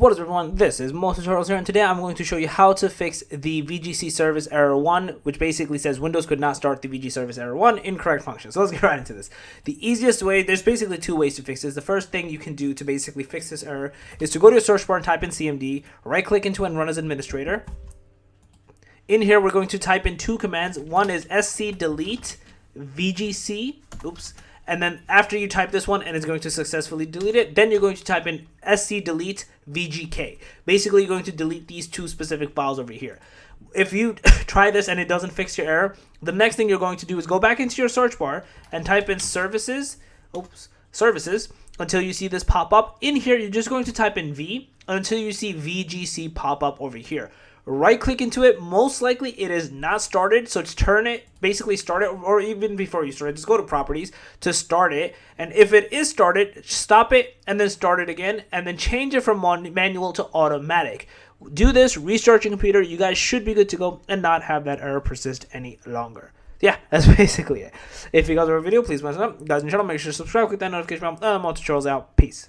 What is up, everyone? This is Mo Tutorials here, and today I'm going to show you how to fix the VGC service error 1, which basically says Windows could not start the VG service error 1, incorrect function. So let's get right into this. The easiest way, there's basically two ways to fix this. The first thing you can do to basically fix this error is to go to your search bar and type in CMD, right click into it and run as administrator. In here, we're going to type in two commands. One is sc delete VGC, and then after you type this one and it's going to successfully delete it, then you're going to type in sc delete VGK. Basically, you're going to delete these two specific files over here. If you try this and it doesn't fix your error, the next thing you're going to do is go back into your search bar and type in services until you see this pop up. In here, you're just going to type in V until you see VGC pop up over here. Right click into it. Most likely it is not started, so turn it, basically start it, or even before you start it, just go to properties to start it, and if it is started, stop it and then start it again, and then change it from manual to automatic. Do this, restart your computer, you guys should be good to go and not have that error persist any longer. Yeah, that's basically it. If you guys are a video, please thumbs up. Guys in the channel, make sure to subscribe, click that notification bell, and Mo Tutorials out. Peace.